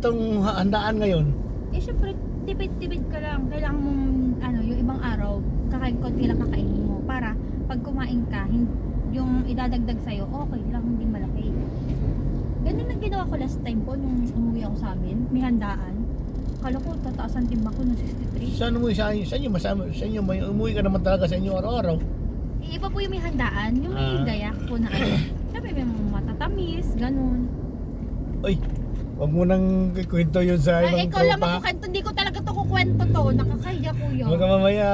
itong handaan ngayon? Eh syempre, tipid-tipid ka lang. Kailangan mong, yung ibang araw, konti lang kakainin mo. Para pag kumain ka, yung idadagdag sa'yo, okay lang, hindi malaki. Ganun ang ginawa ko last time po, nung umuwi ako sa amin. May handaan. Akala ko, tataas ang timba ko ng 63. Saan umuwi sa inyo? Sa inyo, may umuwi ka naman talaga sa inyo araw-araw. Iba po yung may handaan, yung may gayak po na Sabi may mga matatamis, ganun. Uy, wag mo nang ikwento yun sa ibang Ikaw lang tropa. makukwento, hindi ko talaga to kukwento to. Nakakahiya kuya. Baka mamaya,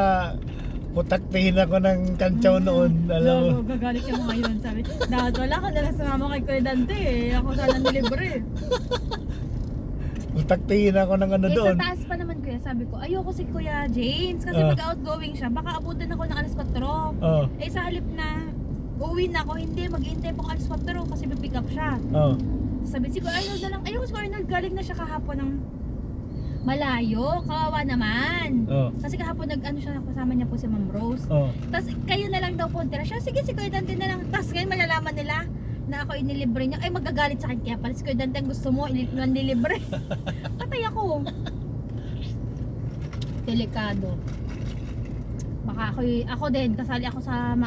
putaktihin ako ng kantsaw noon. Alam mo. Gagalit yung ngayon. Sabi, dapat wala ka nalang sumama kay Kuya Dante eh. Ako sana nilibre. Putaktihin ako ng ano doon. Sa taas pa naman kuya, sabi ko, ayoko si Kuya James. Kasi pag outgoing siya, baka abutin ako ng alas 4. Oh. Eh sa halip na uuwi na ako, hindi, mag-iintay po alas 4 kasi pick up siya. Oh. Sabi si Kuya Arnold na lang, ayoko si Kuya Arnold, galing na siya kahapon ng malayo, kawawa naman. Oh. Kasi kahapon siya, kasama niya po si Ma'am Rose. Oh. Tapos kayo na lang daw po tira siya. Sige, si Kuya Dante na lang. Tapos ngayon malalaman nila na ako inilibre niya. Ay, magagalit sa akin. Kaya pala si Kuya Dante ang gusto mo, inilibre. Patay ako. Delikado. Baka ako din, kasali ako sa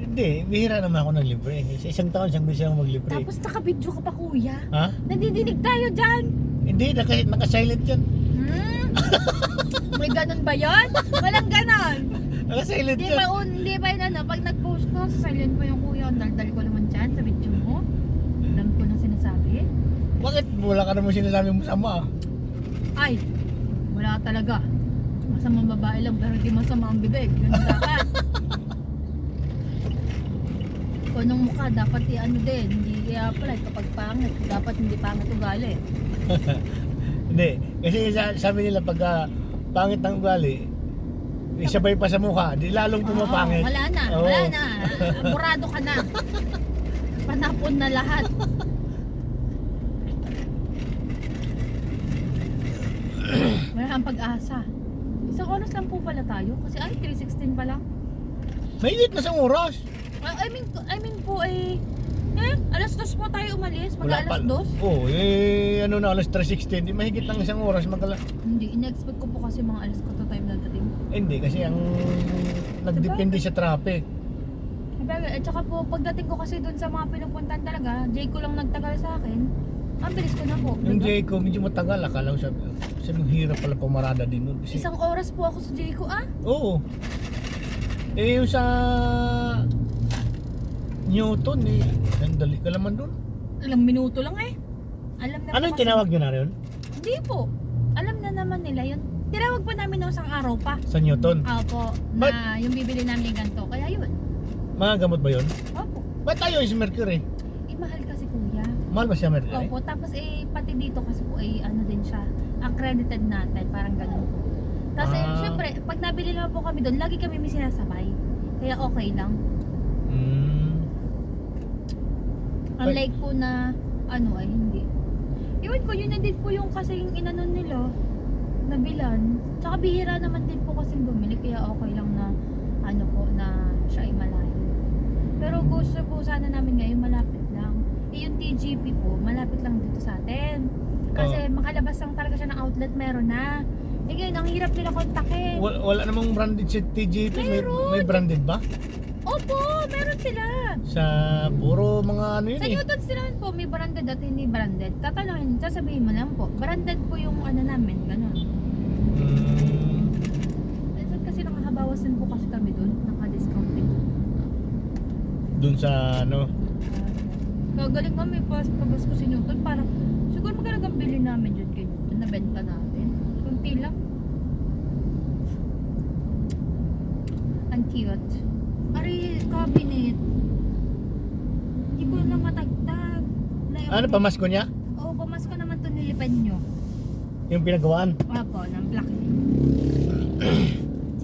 Hindi, bihira naman ako ng libre. Sa isang taon siyang bisa akong maglibre. Tapos naka-video ka pa kuya. Ha? Nandidinig tayo dyan. Hindi, naka-silent yan. May ganun ba yun? Walang ganon. Naka-silent Hindi yan. pa, hindi pa yun pag nag-post ko, silent mo yung kuya, ang daldal ko naman dyan sa video mo. Alam ko na sinasabi. Bakit wala ka naman sinasabi mo sama? Ay, wala talaga. Masamang babae lang pero di masama ang bibig. Ganun dapat. Kung anong mukha, dapat din. Hindi i-apply kapag pangit. Dapat hindi pangit ugali. Hindi, kasi sabi nila pagka pangit ng ugali, isabay pa sa mukha, di lalong pumapangit. Wala na, Oo. wala na. Murado ka na. Panapon na lahat. Wala kang pag-asa. Isang oras lang po pala tayo. Kasi 3:16 pa lang. Mainit na sa oras. I mean po alas 2 po tayo umalis. Mag-alas 2. Oo, alas 3:16, di mahigit ng isang oras Hindi, ina-expect ko po kasi mga alas 4 tayo nadating. Hindi, kasi ang nagdepende sa traffic. At saka po, pagdating ko kasi doon sa mga pinupuntahan talaga, Jay ko lang nagtagal sa akin. Ang bilis ko na po. Yung Diba? Jayco, medyo matagal. Akala ko sabi hirap pala pumarada din nun. Kasi, Isang oras po ako sa Jay ko oo. Yung sa Newton, sandali ka naman dun. Ilang minuto lang Alam na Ano po yung kasi- tinawag nyo na rin? Hindi po. Alam na naman nila yun. Tinawag po namin noong isang araw pa. Sa Newton? Opo, na yung bibili namin yung ganito. Kaya yun. Mga gamot ba yun? Opo. Ba't tayo is Mercury? Mahal kasi kuya. Mahal ba siya Mercury? Opo, tapos pati dito kasi po din siya. Accredited natin, parang ganun po. Kasi syempre, pag nabili naman po kami doon, lagi kami may sinasabay. Kaya okay lang. Unlike po na hindi. Iwan ko, yun na din po yung kasing inanon nila, nabilan. Tsaka bihira naman din po kasing bumili, kaya okay lang na na siya ay malayo. Pero gusto po sana namin ngayon malapit lang. Yung TGP po, malapit lang dito sa atin. Kasi makalabas lang talaga siya ng outlet, meron na. Ngayon, ang hirap nila kontakin. Wala namang branded si TGP. May branded ba? Opo, meron sila. Sa puro mga Sa Newton sila po, may branded at hindi branded. Tatanungin, sasabihin mo lang po. Branded po yung namin, ganun. Minsan kasi nakahabawasan po kasi kami doon, naka-discounting. Doon sa Gagaling kami pabas ko si Newton para siguro magkalagang bili namin dyan kay Newton, nabenta natin. Kunti lang. Ang cute. Ari, cabinet. Hindi ko lang matagtag. Ano, pamasko niya? Oo, pamasko naman to nilipan nyo. Yung pinagawaan? Opo, ng black.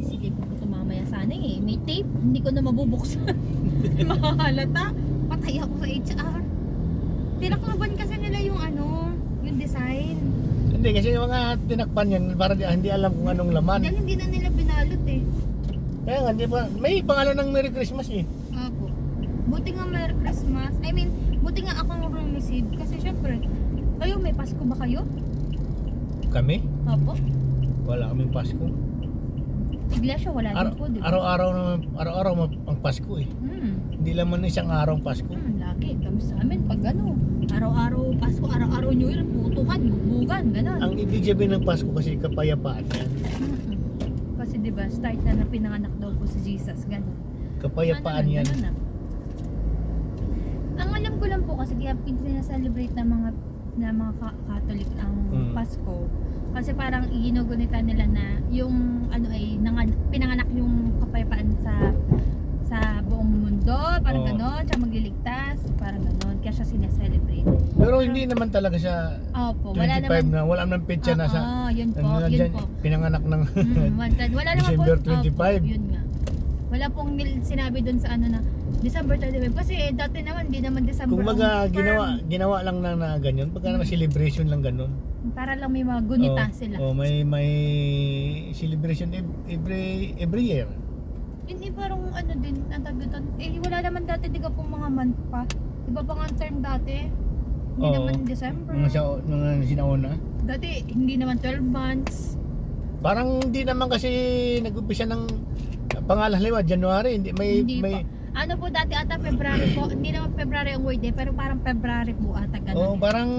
Sisigipin ko ito mamaya sana may tape, hindi ko na mabubuksan. Mahalata. Patay ako sa HR. Tinaklaban kasi nila yung yung design. Hindi, kasi yung mga tinakpan yan, para hindi alam kung anong laman. Dahil hindi na nila binalot Kaya nga, di ba? May pangalan ng Merry Christmas Opo. Buti nga Merry Christmas. Buti nga ako receive kasi syempre, Kayo, may Pasko ba kayo? Kami? Opo. Wala kaming Pasko. Iglesia, wala din po, di ba? Araw-araw ang Pasko eh. Hindi lang man isang araw ang Pasko. Lagi. Kami sa amin, pag ano, araw-araw Pasko, araw-araw New Year, putukan, bubugan, gano'n. Ang ibig sabihin ng Pasko kasi kapayapaan yan. Kasi di ba, start na pinanganak daw po si Jesus, gano'n. Kapayapaan yan. Ganun. Ang alam ko lang po kasi kaya pinasa-celebrate ng mga Catholic ang Pasko. Kasi parang ginugunita nila na yung ano ay pinanganak yung kapayapaan sa buong mundo, parang gano'n, siya magliligtas, parang gano'n, kaya siya sineselebrate. Pero hindi naman talaga siya Opo, 25 wala naman. na, wala naman petsa na sa Yun po, ano na yun dyan, po. pinanganak ng Wala naman December po. 25. Opo, yun nga. Wala pong sinabi doon sa ano na December 25 kasi dati naman hindi naman December. kung baga ang term. ginawa lang na ganyan, pagka naman celebration lang ganun. Para lang may mga gunita sila. May celebration every year. Hindi parang ano din, ang tagutan. Wala naman dati, di ka pong mga month pa. Iba pa nga ang term dati. Hindi naman December. Mga sinauna. Dati, hindi naman 12 months. Parang hindi naman kasi nag-umpisa ng pangalahaliwa, January, hindi Hindi po. Ano po dati ata February po. Hindi naman February ang word pero parang February po ata ganun. Parang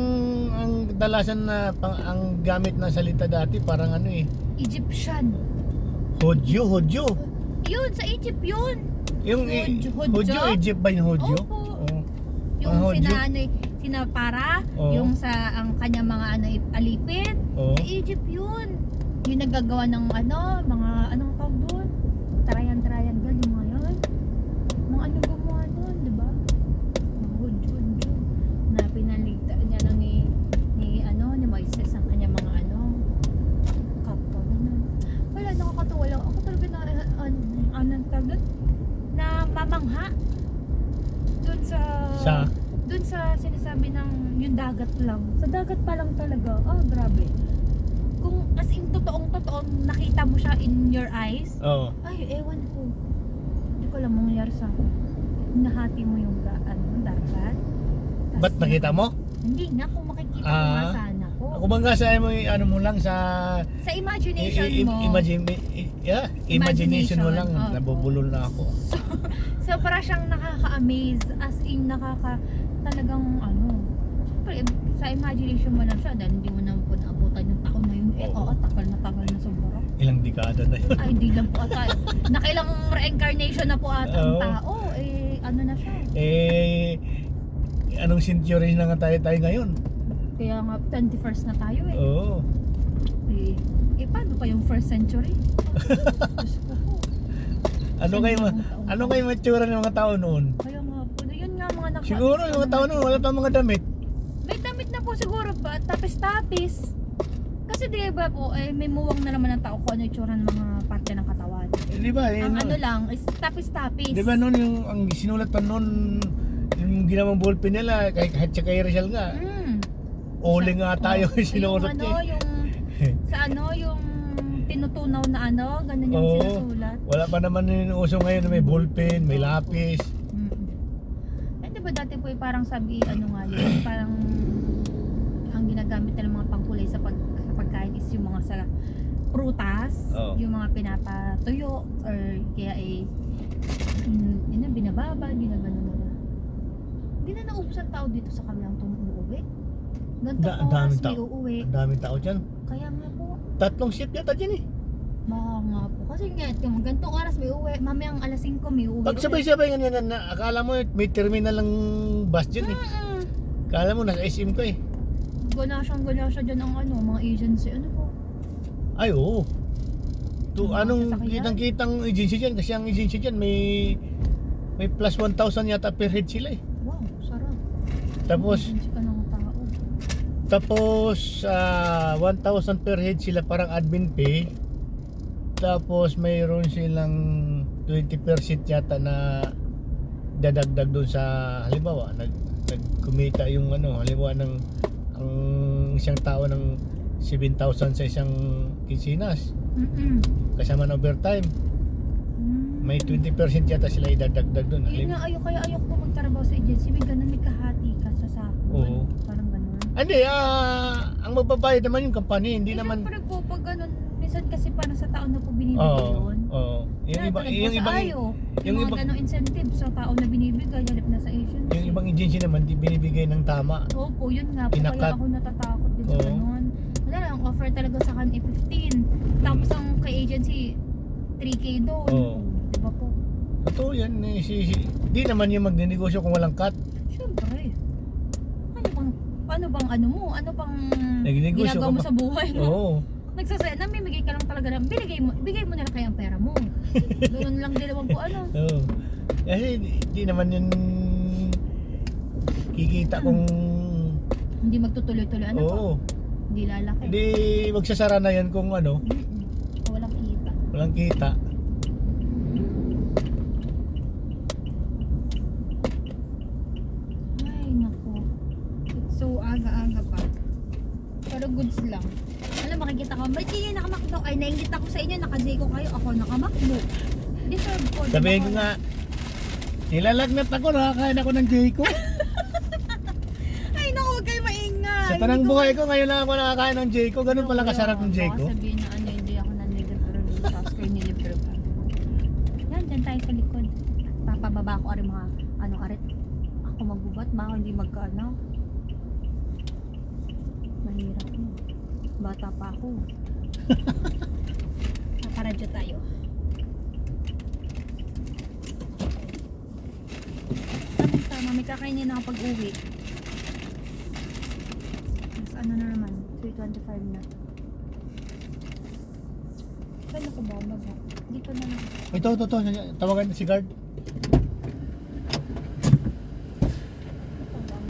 ang dalasan na ang gamit na salita dati parang ano eh. Egyptian. Hodyo. Yun, sa Egypt yun. Yung Hodyo, Egypt ba yung Hodyo? Opo. Oo. Yung Hodyo. sinapara, Oo. yung sa ang kanya mga alipin. Oo. Sa Egypt yun. Yung naggagawa ng mga anong tawag doon? Triangle, yung mga yun. Mga ano gumawa doon, di ba? Mga Hodyo. Na pinaligta niya lang ni Moises ang kanya mga kapwa. Wala, nakakatuwa lang. Ako talaga anong tawag doon? Na mamangha. Doon sa sinasabi ng yung dagat lang. Sa dagat pa lang talaga. Grabe. Kung as in totoong nakita mo siya in your eyes. Oo. Ay, ewan ko. Hindi ko alam mangyari sa akin. Nahati mo yung dagat. Ba't nakita mo? Hindi nga, kung makikita mo nga sana ko. Ako bang sa mo lang sa Sa imagination mo. Imagination mo lang, Opo. nabubulol na ako. So para siyang nakaka-amaze, as in talagang Siyempre, sa imagination mo lang siya dahil hindi mo naman po naabutan yung taon na yun. Tagal na sobra. Ilang dekada na yun. Ay, di lang po ata. Nakailang reincarnation na po ata ang Oo. tao. Ano na siya. Anong century na nga tayo ngayon? Kaya nga, 21st na tayo eh. Oo. Paano pa yung first century? Diyos ko po. Ano kayo matsura ng mga tao noon? Kaya nga po, yun nga mga Siguro yung mga tao noon wala pa mga damit. May damit na po siguro pa, tapis-tapis. Kasi di ba po, may muwang na naman ng tao kung ano yung tsura ng mga parte ng katawan. Di ba? Ang lang, is tapis-tapis. Di ba noon yung ang sinulat pa noon yung ginawang ballpen nila kahit sa kay Rizal nga. Ole nga tayo sinulat niya. Yung tinutunaw na ganun yung sinusulat. Wala pa naman yung uso ngayon na may ballpen, may lapis. Di ba dati po parang sabi yun, parang ang ginagamit ng mga pangkulay sa pagkain is yung mga sa prutas, yung mga pinapatuyo or kaya binababa, ginagano nila. Hindi na naubos ang tao dito sa kanilang umuwi. Ganito oras may uuwi. Ang daming tao dyan. Kaya nga po. 3 shift yata dyan eh. Baka nga po. Kasi nga, ganito oras may uuwi. Mamayang alas 5 may uuwi. Pag sabay-sabay ganyan na akala mo may terminal lang bus dyan eh. Akala mo nasa SM ka eh. Gala siya dyan ang mga agency. Ano po? Ay oo. Anong sasakyan? kitang-kitang agency dyan kasi ang agency dyan may plus 1,000 yata per head sila eh. Wow, sarap. Tapos Agency ka ng tao. Tapos 1,000 per head sila parang admin pay. Tapos mayroon silang 20% yata na dadagdag doon sa halimbawa nagkumita yung halimbawa ng ang isang tao ng 7,000 sa isang kinsinas. Kasama ng overtime. May 20% yata sila idadagdag doon. Yun nga, ayoko po magtrabaho sa agency. May ganun, may kahati ka sa sako. Oo. Parang ganun. Hindi, ang magbabayad naman yung company, hindi Eh, naman. syempre po, pag ganun, minsan kasi para sa tao na po binibigay Oo, yun. oo. Yung Kaya iba, tulad po yung sa ibang, ayo, yung yung mga ibang- ganong incentive sa tao na binibigay, halip na sa agency. yung ibang agency naman, di binibigay ng tama. Opo, yun nga po, Kinakat. kaya ako natatakot din sa Oo. ganun. Wala lang, ang offer talaga sa akin ay 15. Tapos ang kay agency, 3K doon. Oo. Diba po? Totoo yan. Di naman yung magnenegosyo kung walang cut. Syempre. Ano bang ano mo? Ano pang Nagnegosyo ginagawa ka mo ba? sa buhay mo? Oo. Nagsasaya, namimigay ka lang talaga ng, bigay mo na lang kaya ang pera mo. Doon lang din naman po ano. Oo. Kasi di naman yun kikita kung Hindi magtutuloy-tuloy ano po. oo. Hindi lalaki. Di magsasara na yan kung ano, Walang kita. walang kita. Ay, naku. So, aga-aga pa. Pero goods lang. Alam, makikita ko, ba't hindi nakamakdo? Ay, naingit ako sa inyo, naka-Jayco kayo, ako nakamakdo. Deserve ko. di ba Sabihin ko ko? nga, nilalagnat ako, nakakain ako ng Jayco. Ay, naku, huwag kayo maingay. Sa tanang buhay ko, ngayon lang ako nakakain ng Jayco. Ganun pala kasarap ng Jayco. Baka sabihin na ano, hindi ako nanlibre pero tapos kayo nilibre pa. Yan, dyan tayo sa likod. Papababa ko rin mga, arit. Ako magbubat, baka hindi magkaano. Mahirap mo. Bata pa ako. Nakaradyo tayo. Tama, may kakainin na kapag uwi. Mas ano na naman, 3:25 na. Saan ako ba? Dito na lang. Ito. Tawagan si guard.